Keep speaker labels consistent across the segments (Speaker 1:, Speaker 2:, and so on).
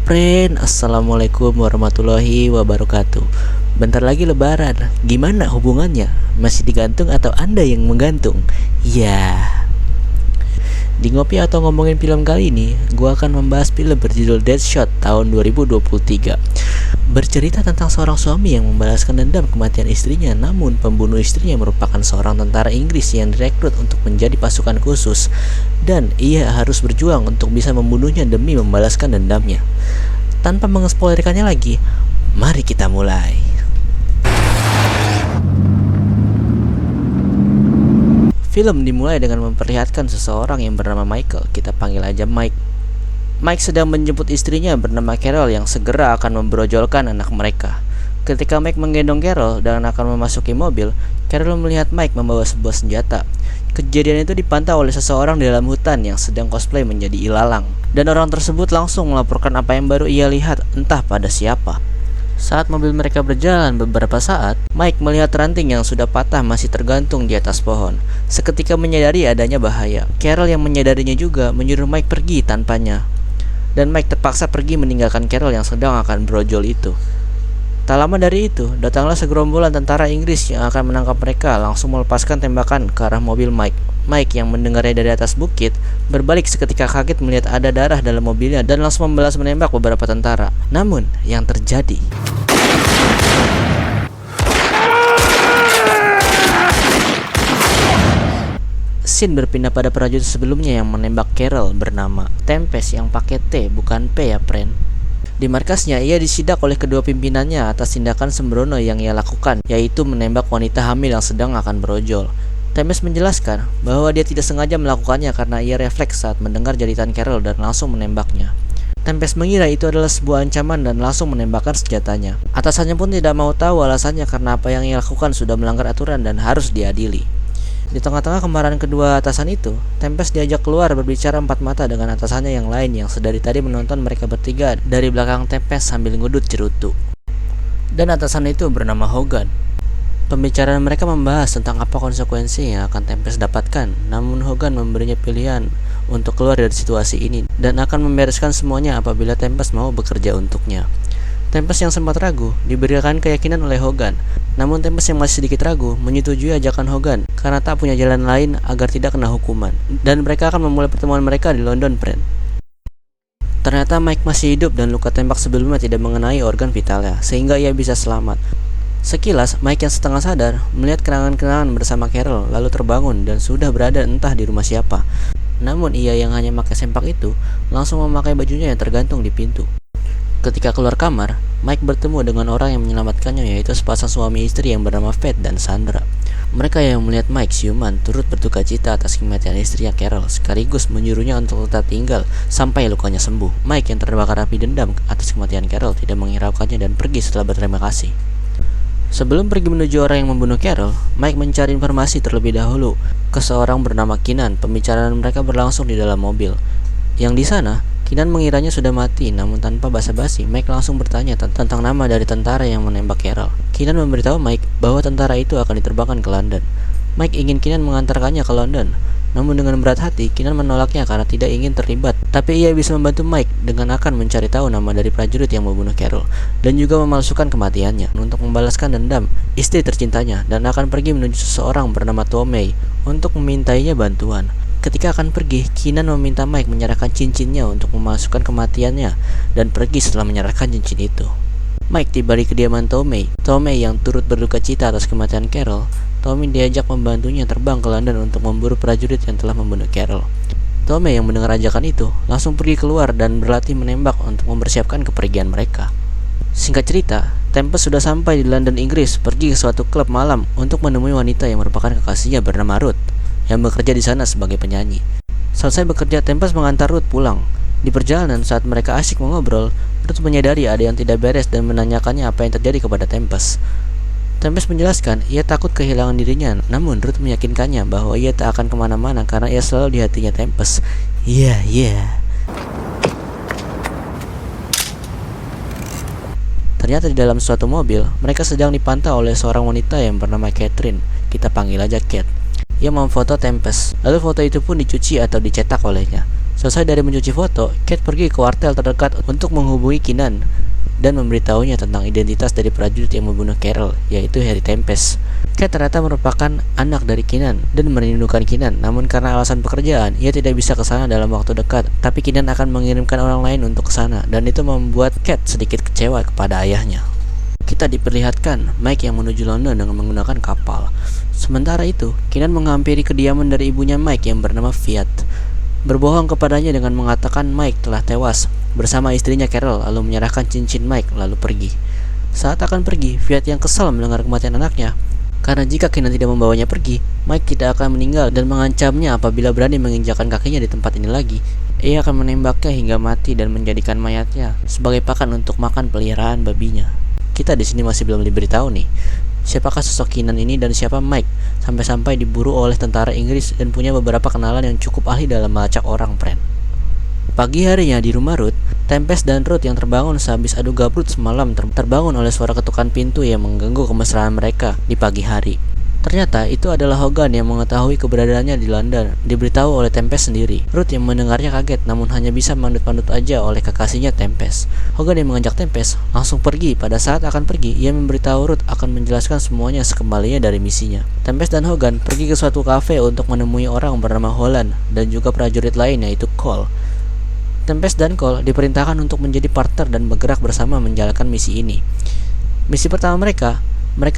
Speaker 1: Friend, assalamualaikum warahmatullahi wabarakatuh. Bentar lagi lebaran, gimana hubungannya? Masih digantung atau Anda yang menggantung? Ya, di Ngopi atau ngomongin film kali ini, gua akan membahas film berjudul Deadshot tahun 2023. Bercerita tentang seorang suami yang membalaskan dendam kematian istrinya, namun pembunuh istrinya merupakan seorang tentara Inggris yang direkrut untuk menjadi pasukan khusus, dan ia harus berjuang untuk bisa membunuhnya demi membalaskan dendamnya. Tanpa mengespoilerkannya lagi, mari kita mulai. Film dimulai dengan memperlihatkan seseorang yang bernama Michael, kita panggil aja Mike. Mike sedang menjemput istrinya bernama Carol yang segera akan membrojolkan anak mereka. Ketika Mike menggendong Carol dan akan memasuki mobil, Carol melihat Mike membawa sebuah senjata. Kejadian itu dipantau oleh seseorang di dalam hutan yang sedang cosplay menjadi ilalang. Dan orang tersebut langsung melaporkan apa yang baru ia lihat, entah pada siapa. Saat mobil mereka berjalan beberapa saat, Mike melihat ranting yang sudah patah masih tergantung di atas pohon. Seketika menyadari adanya bahaya. Carol yang menyadarinya juga menyuruh Mike pergi tanpanya. Dan Mike terpaksa pergi meninggalkan Carol yang sedang akan brojol itu. Tak lama dari itu, datanglah segerombolan tentara Inggris yang akan menangkap mereka, langsung melepaskan tembakan ke arah mobil Mike. Mike yang mendengarnya dari atas bukit, berbalik seketika kaget melihat ada darah dalam mobilnya dan langsung membalas menembak beberapa tentara. Namun, yang terjadi... Scene berpindah pada prajurit sebelumnya yang menembak Carol bernama Tempest yang pakai T bukan P ya, friend. Di markasnya, ia disidak oleh kedua pimpinannya atas tindakan sembrono yang ia lakukan, yaitu menembak wanita hamil yang sedang akan berojol. Tempest menjelaskan bahwa dia tidak sengaja melakukannya karena ia refleks saat mendengar jeritan Carol dan langsung menembaknya. Tempest mengira itu adalah sebuah ancaman dan langsung menembakkan senjatanya. Atasannya pun tidak mau tahu alasannya karena apa yang ia lakukan sudah melanggar aturan dan harus diadili. Di tengah-tengah kemarahan kedua atasan itu, Tempest diajak keluar berbicara empat mata dengan atasannya yang lain yang sedari tadi menonton mereka bertiga dari belakang Tempest sambil ngudut cerutu. Dan atasan itu bernama Hogan. Pembicaraan mereka membahas tentang apa konsekuensi yang akan Tempest dapatkan, namun Hogan memberinya pilihan untuk keluar dari situasi ini dan akan membereskan semuanya apabila Tempest mau bekerja untuknya. Tempest yang sempat ragu diberikan keyakinan oleh Hogan, namun Tempest yang masih sedikit ragu menyetujui ajakan Hogan karena tak punya jalan lain agar tidak kena hukuman, dan mereka akan memulai pertemuan mereka di London, friend. Ternyata Mike masih hidup dan luka tembak sebelumnya tidak mengenai organ vitalnya, sehingga ia bisa selamat. Sekilas, Mike yang setengah sadar melihat kenangan-kenangan bersama Carol lalu terbangun dan sudah berada entah di rumah siapa. Namun ia yang hanya pakai sempak itu langsung memakai bajunya yang tergantung di pintu. Ketika keluar kamar, Mike bertemu dengan orang yang menyelamatkannya, yaitu sepasang suami istri yang bernama Faith dan Sandra. Mereka yang melihat Mike siuman turut berduka cita atas kematian istrinya Carol, sekaligus menyuruhnya untuk tetap tinggal sampai lukanya sembuh. Mike yang terbakar api dendam atas kematian Carol tidak menghiraukannya dan pergi setelah berterima kasih. Sebelum pergi menuju orang yang membunuh Carol, Mike mencari informasi terlebih dahulu ke seorang bernama Keenan. Pembicaraan mereka berlangsung di dalam mobil. Yang di sana, Keenan mengiranya sudah mati, namun tanpa basa-basi, Mike langsung bertanya tentang nama dari tentara yang menembak Carol. Keenan memberitahu Mike bahwa tentara itu akan diterbangkan ke London. Mike ingin Keenan mengantarkannya ke London, namun dengan berat hati, Keenan menolaknya karena tidak ingin terlibat. Tapi ia bisa membantu Mike dengan akan mencari tahu nama dari prajurit yang membunuh Carol, dan juga memalsukan kematiannya untuk membalaskan dendam istri tercintanya, dan akan pergi menuju seseorang bernama Tomei untuk memintainya bantuan. Ketika akan pergi, Keenan meminta Mike menyerahkan cincinnya untuk memasukkan kematiannya dan pergi setelah menyerahkan cincin itu. Mike tiba di kediaman Tomei yang turut berduka cita atas kematian Carol. Tomei diajak membantunya terbang ke London untuk memburu prajurit yang telah membunuh Carol. Tomei yang mendengar ajakan itu langsung pergi keluar dan berlatih menembak untuk mempersiapkan kepergian mereka. Singkat cerita, Tempest sudah sampai di London, Inggris, pergi ke suatu klub malam untuk menemui wanita yang merupakan kekasihnya bernama Ruth, yang bekerja di sana sebagai penyanyi. Selesai bekerja, Tempest mengantar Ruth pulang. Di perjalanan, saat mereka asyik mengobrol, Ruth menyadari ada yang tidak beres dan menanyakannya apa yang terjadi kepada Tempest. Tempest menjelaskan ia takut kehilangan dirinya, namun Ruth meyakinkannya bahwa ia tak akan kemana-mana karena ia selalu di hatinya Tempest. Iya. Ternyata di dalam suatu mobil, mereka sedang dipantau oleh seorang wanita yang bernama Catherine. Kita panggil aja Cat. Ia memfoto Tempest, lalu foto itu pun dicuci atau dicetak olehnya. Selesai dari mencuci foto, Kate pergi ke wartel terdekat untuk menghubungi Keenan dan memberitahunya tentang identitas dari prajurit yang membunuh Carol, yaitu Harry Tempest. Kate ternyata merupakan anak dari Keenan dan merindukan Keenan, namun karena alasan pekerjaan, ia tidak bisa ke sana dalam waktu dekat. Tapi Keenan akan mengirimkan orang lain untuk ke sana, dan itu membuat Kate sedikit kecewa kepada ayahnya. Kita diperlihatkan Mike yang menuju London dengan menggunakan kapal. Sementara itu, Keenan menghampiri kediaman dari ibunya Mike yang bernama Fiat, berbohong kepadanya dengan mengatakan Mike telah tewas bersama istrinya Carol, lalu menyerahkan cincin Mike lalu pergi. Saat akan pergi, Fiat yang kesal mendengar kematian anaknya, karena jika Keenan tidak membawanya pergi, Mike tidak akan meninggal dan mengancamnya apabila berani menginjakkan kakinya di tempat ini lagi. Ia akan menembaknya hingga mati dan menjadikan mayatnya sebagai pakan untuk makan peliharaan babinya. Kita di sini masih belum diberitahu nih, siapakah sosok Keenan ini dan siapa Mike, sampai-sampai diburu oleh tentara Inggris dan punya beberapa kenalan yang cukup ahli dalam melacak orang, friend. Pagi harinya di rumah Ruth, Tempest dan Ruth yang terbangun sehabis adu gabrut semalam terbangun oleh suara ketukan pintu yang mengganggu kemesraan mereka di pagi hari. Ternyata itu adalah Hogan yang mengetahui keberadaannya di London, diberitahu oleh Tempest sendiri. Ruth yang mendengarnya kaget namun hanya bisa mandut-mandut aja oleh kekasihnya Tempest. Hogan yang mengajak Tempest langsung pergi. Pada saat akan pergi, ia memberitahu Ruth akan menjelaskan semuanya sekembalinya dari misinya. Tempest dan Hogan pergi ke suatu kafe untuk menemui orang bernama Holland dan juga prajurit lain yaitu Cole. Tempest dan Cole diperintahkan untuk menjadi partner dan bergerak bersama menjalankan misi ini. Misi pertama mereka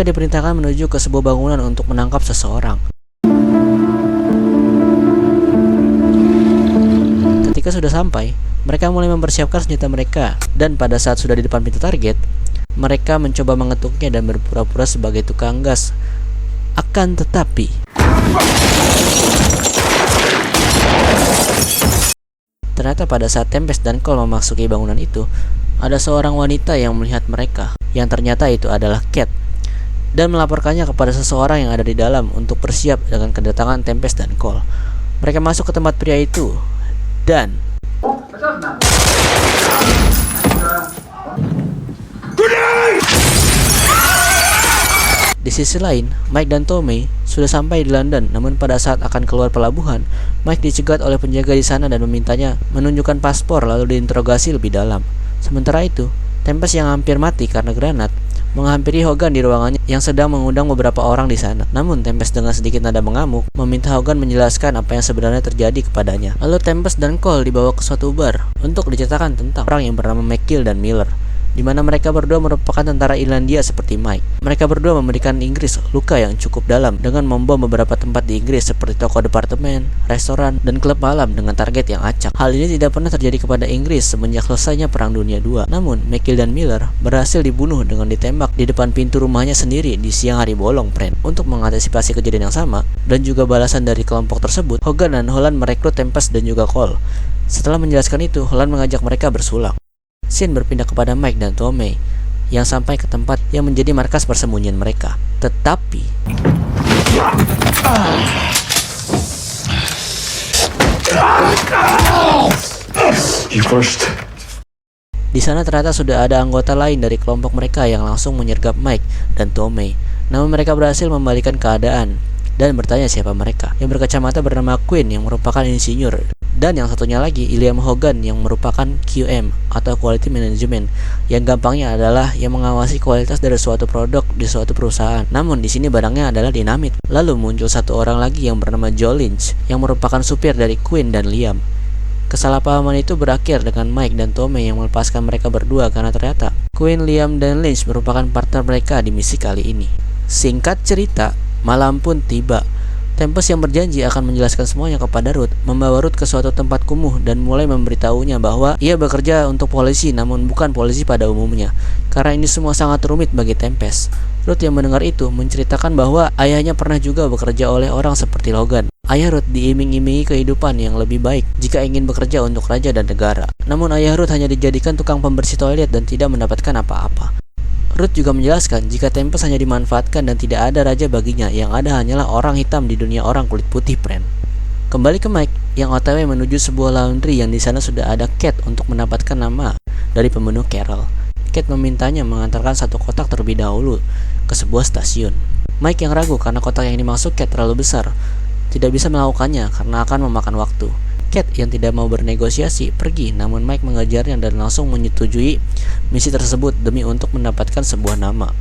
Speaker 1: diperintahkan menuju ke sebuah bangunan untuk menangkap seseorang. Ketika sudah sampai, mereka mulai mempersiapkan senjata mereka, dan pada saat sudah di depan pintu target, mereka mencoba mengetuknya dan berpura-pura sebagai tukang gas. Akan tetapi, ternyata pada saat Tempest dan Cole memasuki bangunan itu, ada seorang wanita yang melihat mereka, yang ternyata itu adalah Kate, dan melaporkannya kepada seseorang yang ada di dalam untuk bersiap dengan kedatangan Tempest dan Cole. Mereka masuk ke tempat pria itu, dan di sisi lain, Mike dan Tommy sudah sampai di London, namun pada saat akan keluar pelabuhan, Mike dicegat oleh penjaga di sana dan memintanya menunjukkan paspor lalu diinterogasi lebih dalam. Sementara itu, Tempest yang hampir mati karena granat menghampiri Hogan di ruangannya yang sedang mengundang beberapa orang di sana. Namun Tempest dengan sedikit nada mengamuk meminta Hogan menjelaskan apa yang sebenarnya terjadi kepadanya. Lalu Tempest dan Cole dibawa ke suatu bar untuk diceritakan tentang orang yang bernama McGill dan Miller, di mana mereka berdua merupakan tentara Irlandia seperti Mike. Mereka berdua memberikan Inggris luka yang cukup dalam dengan membom beberapa tempat di Inggris seperti toko departemen, restoran, dan klub malam dengan target yang acak. Hal ini tidak pernah terjadi kepada Inggris semenjak selesainya Perang Dunia II. Namun, McGill dan Miller berhasil dibunuh dengan ditembak di depan pintu rumahnya sendiri di siang hari bolong, friend. Untuk mengantisipasi kejadian yang sama dan juga balasan dari kelompok tersebut, Hogan dan Holland merekrut Tempest dan juga Cole. Setelah menjelaskan itu, Holland mengajak mereka bersulak. Scene berpindah kepada Mike dan Tommy yang sampai ke tempat yang menjadi markas persembunyian mereka. Tetapi di sana ternyata sudah ada anggota lain dari kelompok mereka yang langsung menyergap Mike dan Tommy. Namun mereka berhasil membalikan keadaan dan bertanya siapa mereka. Yang berkacamata bernama Quinn yang merupakan insinyur, dan yang satunya lagi William Hogan yang merupakan QM atau Quality Management, yang gampangnya adalah yang mengawasi kualitas dari suatu produk di suatu perusahaan. Namun di sini barangnya adalah dinamit. Lalu muncul satu orang lagi yang bernama Joe Lynch yang merupakan supir dari Quinn dan Liam. Kesalahpahaman itu berakhir dengan Mike dan Tommy yang melepaskan mereka berdua karena ternyata Quinn, Liam, dan Lynch merupakan partner mereka di misi kali ini. Singkat cerita, malam pun tiba. Tempest yang berjanji akan menjelaskan semuanya kepada Ruth membawa Ruth ke suatu tempat kumuh dan mulai memberitahunya bahwa ia bekerja untuk polisi namun bukan polisi pada umumnya, karena ini semua sangat rumit bagi Tempest. Ruth yang mendengar itu menceritakan bahwa ayahnya pernah juga bekerja oleh orang seperti Logan. Ayah Ruth diiming-imingi kehidupan yang lebih baik jika ingin bekerja untuk raja dan negara. Namun ayah Ruth hanya dijadikan tukang pembersih toilet dan tidak mendapatkan apa-apa. Ruth juga menjelaskan jika Tempest hanya dimanfaatkan dan tidak ada raja baginya, yang ada hanyalah orang hitam di dunia orang kulit putih, friend. Kembali ke Mike yang OTW menuju sebuah laundry yang di sana sudah ada Kate untuk mendapatkan nama dari pembunuh Carol. Kate memintanya mengantarkan satu kotak terlebih dahulu ke sebuah stasiun. Mike yang ragu karena kotak yang dimaksud Kate terlalu besar, tidak bisa melakukannya karena akan memakan waktu. Cat yang tidak mau bernegosiasi pergi, namun Mike mengejarnya dan langsung menyetujui misi tersebut demi untuk mendapatkan sebuah nama.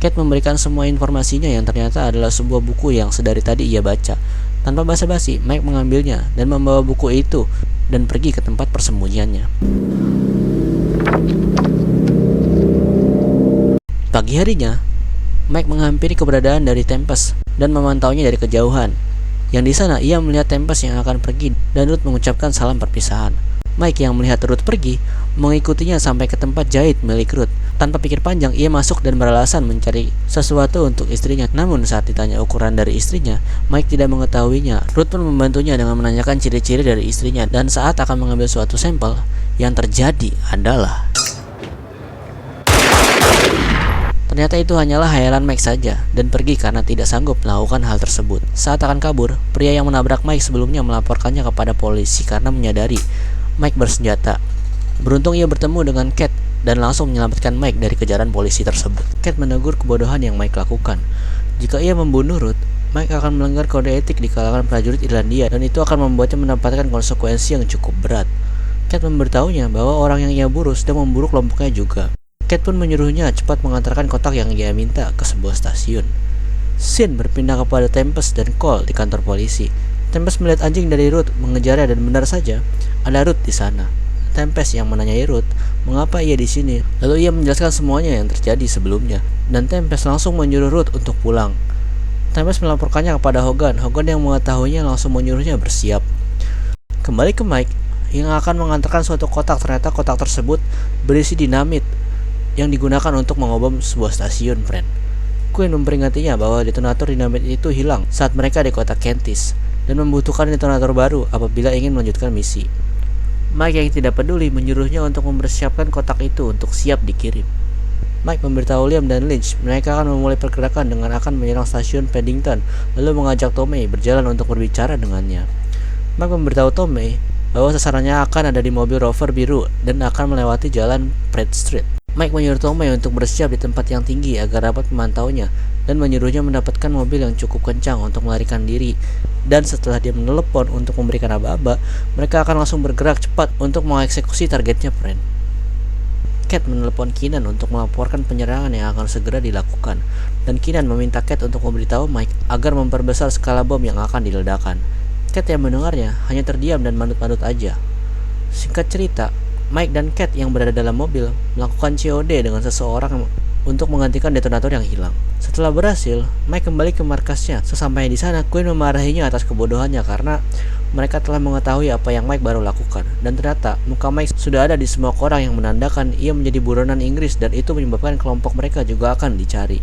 Speaker 1: Cat memberikan semua informasinya yang ternyata adalah sebuah buku yang sedari tadi ia baca. Tanpa basa-basi, Mike mengambilnya dan membawa buku itu dan pergi ke tempat persembunyiannya. Pagi harinya, Mike menghampiri keberadaan dari Tempest dan memantaunya dari kejauhan. Yang di sana ia melihat Tempest yang akan pergi dan Ruth mengucapkan salam perpisahan. Mike yang melihat Ruth pergi mengikutinya sampai ke tempat jahit milik Ruth. Tanpa pikir panjang, ia masuk dan beralasan mencari sesuatu untuk istrinya. Namun saat ditanya ukuran dari istrinya, Mike tidak mengetahuinya. Ruth pun membantunya dengan menanyakan ciri-ciri dari istrinya, dan saat akan mengambil suatu sampel, yang terjadi adalah ternyata itu hanyalah khayalan Mike saja, dan pergi karena tidak sanggup melakukan hal tersebut. Saat akan kabur, pria yang menabrak Mike sebelumnya melaporkannya kepada polisi karena menyadari Mike bersenjata. Beruntung ia bertemu dengan Cat dan langsung menyelamatkan Mike dari kejaran polisi tersebut. Cat menegur kebodohan yang Mike lakukan. Jika ia membunuh Ruth, Mike akan melanggar kode etik di kalangan prajurit Irlandia dan itu akan membuatnya mendapatkan konsekuensi yang cukup berat. Cat memberitahunya bahwa orang yang ia buru sedang memburu kelompoknya juga. Cat pun menyuruhnya cepat mengantarkan kotak yang ia minta ke sebuah stasiun. Scene berpindah kepada Tempest dan Cole di kantor polisi. Tempest melihat anjing dari Ruth mengejarnya dan benar saja ada Ruth di sana. Tempest yang menanyai Ruth mengapa ia di sini. Lalu ia menjelaskan semuanya yang terjadi sebelumnya, dan Tempest langsung menyuruh Ruth untuk pulang. Tempest melaporkannya kepada Hogan. Hogan yang mengetahuinya langsung menyuruhnya bersiap. Kembali ke Mike yang akan mengantarkan suatu kotak. Ternyata kotak tersebut berisi dinamit yang digunakan untuk mengobom sebuah stasiun, friend. Quinn memperingatinya bahwa detonator dinamit itu hilang saat mereka di kota Kentis dan membutuhkan detonator baru apabila ingin melanjutkan misi. Mike yang tidak peduli menyuruhnya untuk mempersiapkan kotak itu untuk siap dikirim. Mike memberitahu Liam dan Lynch mereka akan memulai pergerakan dengan akan menyerang stasiun Paddington, lalu mengajak Tommy berjalan untuk berbicara dengannya. Mike memberitahu Tommy bahwa sasarannya akan ada di mobil Rover biru dan akan melewati jalan Pratt Street. Mike menyuruh Tommy untuk bersiap di tempat yang tinggi agar dapat memantaunya dan menyuruhnya mendapatkan mobil yang cukup kencang untuk melarikan diri. Dan setelah dia menelepon untuk memberikan aba-aba, mereka akan langsung bergerak cepat untuk mengeksekusi targetnya, friend. Cat menelepon Keenan untuk melaporkan penyerangan yang akan segera dilakukan, dan Keenan meminta Cat untuk memberitahu Mike agar memperbesar skala bom yang akan diledakkan. Cat yang mendengarnya hanya terdiam dan manut-manut aja. Singkat cerita, Mike dan Cat yang berada dalam mobil melakukan COD dengan seseorang untuk menggantikan detonator yang hilang. Setelah berhasil, Mike kembali ke markasnya. Sesampainya di sana, Quinn memarahinya atas kebodohannya karena mereka telah mengetahui apa yang Mike baru lakukan. Dan ternyata, muka Mike sudah ada di semua koran yang menandakan ia menjadi buronan Inggris dan itu menyebabkan kelompok mereka juga akan dicari.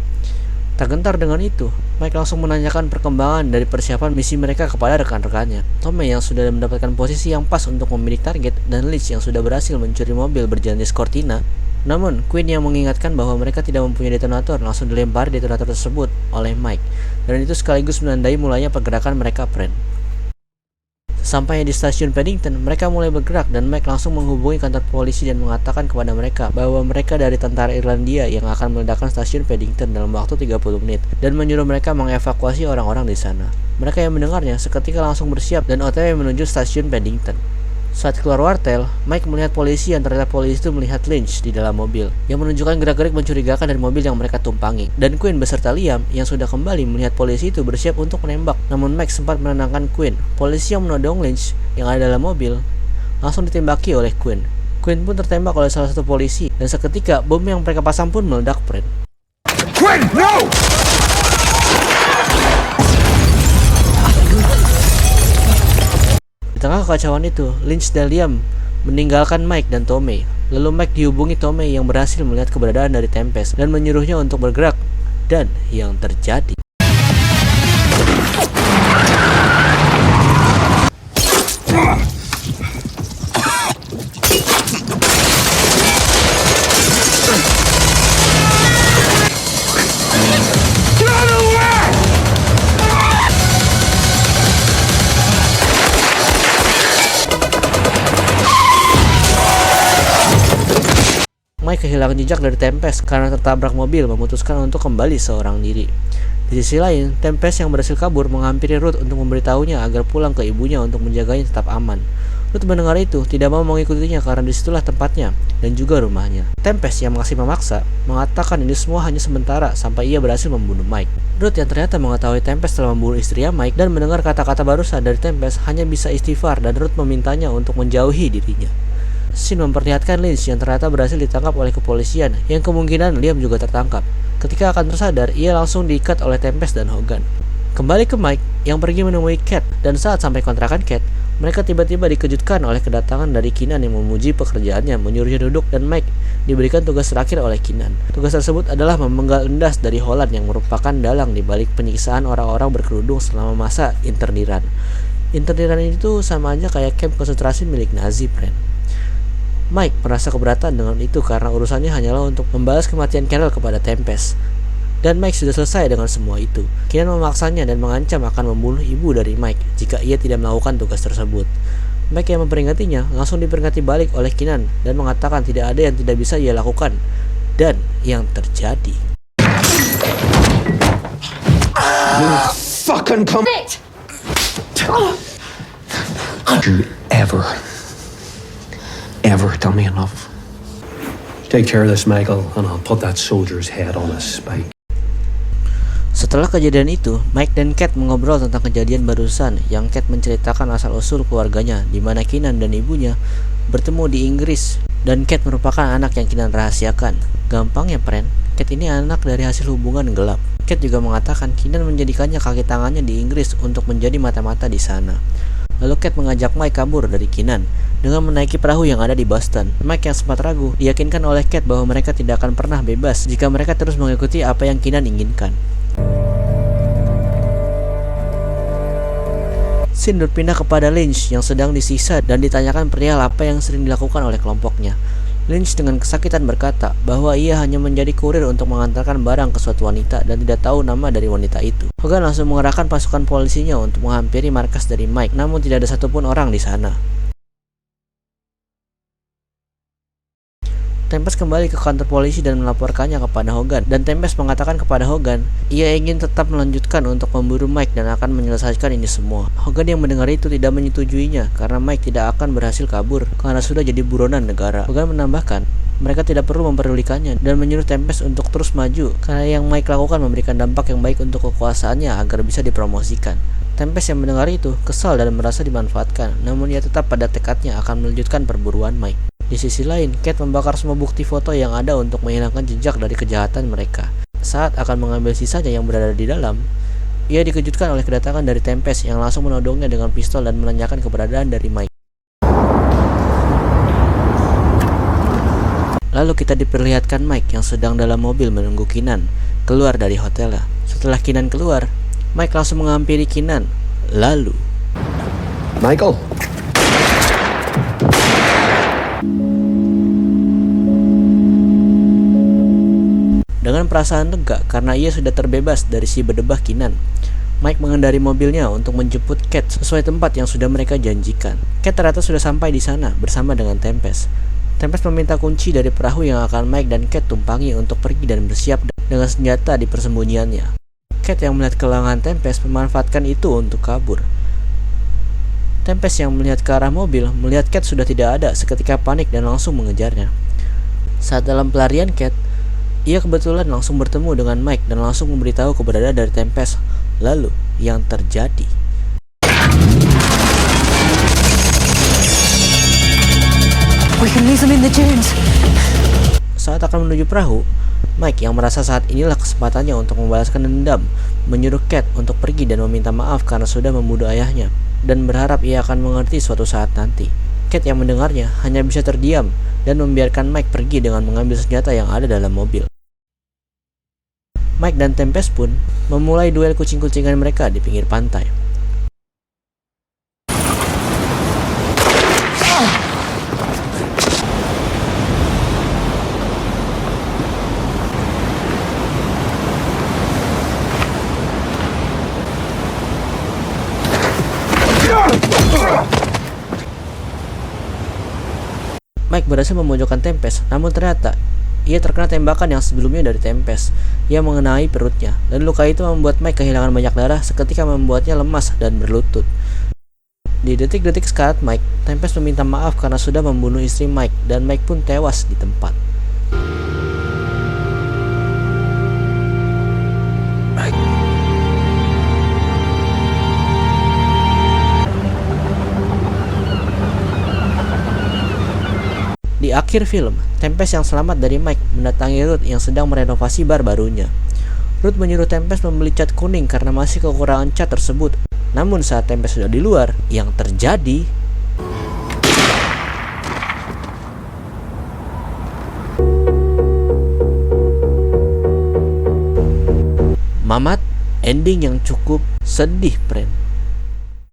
Speaker 1: Tak gentar dengan itu, Mike langsung menanyakan perkembangan dari persiapan misi mereka kepada rekan-rekannya. Tommy yang sudah mendapatkan posisi yang pas untuk membidik target dan Lynch yang sudah berhasil mencuri mobil berjenis Cortina. Namun, Quinn yang mengingatkan bahwa mereka tidak mempunyai detonator langsung dilempari detonator tersebut oleh Mike, dan itu sekaligus menandai mulainya pergerakan mereka, friend. Sampainya di stasiun Paddington, mereka mulai bergerak dan Mike langsung menghubungi kantor polisi dan mengatakan kepada mereka bahwa mereka dari tentara Irlandia yang akan meledakkan stasiun Paddington dalam waktu 30 menit dan menyuruh mereka mengevakuasi orang-orang di sana. Mereka yang mendengarnya seketika langsung bersiap dan OTW menuju stasiun Paddington. Saat keluar wartel, Mike melihat polisi yang ternyata polisi itu melihat Lynch di dalam mobil yang menunjukkan gerak-gerik mencurigakan dari mobil yang mereka tumpangi. Dan Quinn beserta Liam yang sudah kembali melihat polisi itu bersiap untuk menembak. Namun Mike sempat menenangkan Quinn. Polisi yang menodong Lynch yang ada dalam mobil langsung ditembaki oleh Quinn. Quinn pun tertembak oleh salah satu polisi dan seketika bom yang mereka pasang pun meledak, friend. Quinn, no! Di tengah kekacauan itu, Lynch dan Liam meninggalkan Mike dan Tommy. Lalu Mike dihubungi Tommy yang berhasil melihat keberadaan dari Tempest dan menyuruhnya untuk bergerak. Dan yang terjadi Mike kehilangan jejak dari Tempest karena tertabrak mobil, memutuskan untuk kembali seorang diri. Di sisi lain, Tempest yang berhasil kabur menghampiri Ruth untuk memberitahunya agar pulang ke ibunya untuk menjaganya tetap aman. Ruth mendengar itu tidak mau mengikutinya karena disitulah tempatnya dan juga rumahnya. Tempest yang masih memaksa mengatakan ini semua hanya sementara sampai ia berhasil membunuh Mike. Ruth yang ternyata mengetahui Tempest telah membunuh istrinya Mike dan mendengar kata-kata barusan dari Tempest hanya bisa istighfar dan Ruth memintanya untuk menjauhi dirinya. Sin memperlihatkan Lynch yang ternyata berhasil ditangkap oleh kepolisian yang kemungkinan Liam juga tertangkap. Ketika akan tersadar, ia langsung diikat oleh Tempest dan Hogan. Kembali ke Mike yang pergi menemui Cat dan saat sampai kontrakan Cat, mereka tiba-tiba dikejutkan oleh kedatangan dari Keenan yang memuji pekerjaannya, menyuruhnya duduk dan Mike diberikan tugas terakhir oleh Keenan. Tugas tersebut adalah memenggal endas dari Holland yang merupakan dalang di balik penyiksaan orang-orang berkerudung selama masa interniran. Interniran itu sama aja kayak kamp konsentrasi milik Nazi, friend. Mike merasa keberatan dengan itu karena urusannya hanyalah untuk membalas kematian Carol kepada Tempest. Dan Mike sudah selesai dengan semua itu. Keenan memaksanya dan mengancam akan membunuh ibu dari Mike jika ia tidak melakukan tugas tersebut. Mike yang memperingatinya langsung diperingati balik oleh Keenan dan mengatakan tidak ada yang tidak bisa ia lakukan. Dan yang terjadi.
Speaker 2: You fucking come. You ever tell me enough? Take care of this, Michael, and I'll put that soldier's head on a spike.
Speaker 1: Setelah kejadian itu, Mike dan Cat mengobrol tentang kejadian barusan yang Cat menceritakan asal-usul keluarganya di mana Keenan dan ibunya bertemu di Inggris dan Cat merupakan anak yang Keenan rahasiakan. Gampang ya, friend. Cat ini anak dari hasil hubungan gelap. Cat juga mengatakan Keenan menjadikannya kaki tangannya di Inggris untuk menjadi mata-mata di sana. Lalu Cat mengajak Mike kabur dari Keenan dengan menaiki perahu yang ada di Boston. Mike yang sempat ragu diyakinkan oleh Cat bahwa mereka tidak akan pernah bebas jika mereka terus mengikuti apa yang Keenan inginkan. Sin berpindah kepada Lynch yang sedang disiksa dan ditanyakan perihal apa yang sering dilakukan oleh kelompoknya. Lynch dengan kesakitan berkata bahwa ia hanya menjadi kurir untuk mengantarkan barang ke suatu wanita dan tidak tahu nama dari wanita itu. Hogan langsung mengerahkan pasukan polisinya untuk menghampiri markas dari Mike, namun tidak ada satupun orang di sana. Tempest kembali ke kantor polisi dan melaporkannya kepada Hogan, dan Tempest mengatakan kepada Hogan ia ingin tetap melanjutkan untuk memburu Mike dan akan menyelesaikan ini semua. Hogan yang mendengar itu tidak menyetujuinya karena Mike tidak akan berhasil kabur karena sudah jadi buronan negara. Hogan menambahkan mereka tidak perlu memperdulikannya dan menyuruh Tempest untuk terus maju karena yang Mike lakukan memberikan dampak yang baik untuk kekuasaannya agar bisa dipromosikan. Tempest yang mendengar itu kesal dan merasa dimanfaatkan, namun ia tetap pada tekadnya akan melanjutkan perburuan Mike. Di sisi lain, Cat membakar semua bukti foto yang ada untuk menghilangkan jejak dari kejahatan mereka. Saat akan mengambil sisanya yang berada di dalam, ia dikejutkan oleh kedatangan dari Tempest yang langsung menodongnya dengan pistol dan menanyakan keberadaan dari Mike. Lalu kita diperlihatkan Mike yang sedang dalam mobil menunggu Keenan keluar dari hotelnya. Setelah Keenan keluar, Mike langsung menghampiri Keenan. Lalu,
Speaker 2: Michael.
Speaker 1: dengan perasaan lega karena ia sudah terbebas dari si berdebah Keenan, Mike mengendari mobilnya untuk menjemput Cat sesuai tempat yang sudah mereka janjikan. Cat ternyata sudah sampai di sana bersama dengan Tempest. Tempest meminta kunci dari perahu yang akan Mike dan Cat tumpangi untuk pergi dan bersiap dengan senjata di persembunyiannya. Cat yang melihat kelangan Tempest memanfaatkan itu untuk kabur. Tempest yang melihat ke arah mobil melihat Cat sudah tidak ada, seketika panik dan langsung mengejarnya. Saat dalam pelarian Cat, ia kebetulan langsung bertemu dengan Mike dan langsung memberitahu keberadaan dari Tempest. Lalu, yang terjadi.
Speaker 3: We can leave them in the dunes.
Speaker 1: Saat akan menuju perahu, Mike yang merasa saat inilah kesempatannya untuk membalaskan dendam, menyuruh Cat untuk pergi dan meminta maaf karena sudah membunuh ayahnya, dan berharap ia akan mengerti suatu saat nanti. Cat yang mendengarnya hanya bisa terdiam dan membiarkan Mike pergi dengan mengambil senjata yang ada dalam mobil. Mike dan Tempest pun memulai duel kucing-kucingan mereka di pinggir pantai. Mike berhasil memojokkan Tempest, namun ternyata ia terkena tembakan yang sebelumnya dari Tempest. Ia mengenai perutnya, dan luka itu membuat Mike kehilangan banyak darah seketika membuatnya lemas dan berlutut. Di detik-detik sekarat Mike, Tempest meminta maaf karena sudah membunuh istri Mike dan Mike pun tewas di tempat. Di akhir film, Tempest yang selamat dari Mike mendatangi Ruth yang sedang merenovasi bar barunya. Ruth menyuruh Tempest membeli cat kuning karena masih kekurangan cat tersebut. Namun saat Tempest sudah di luar, yang terjadi Mamat, ending yang cukup sedih, friend.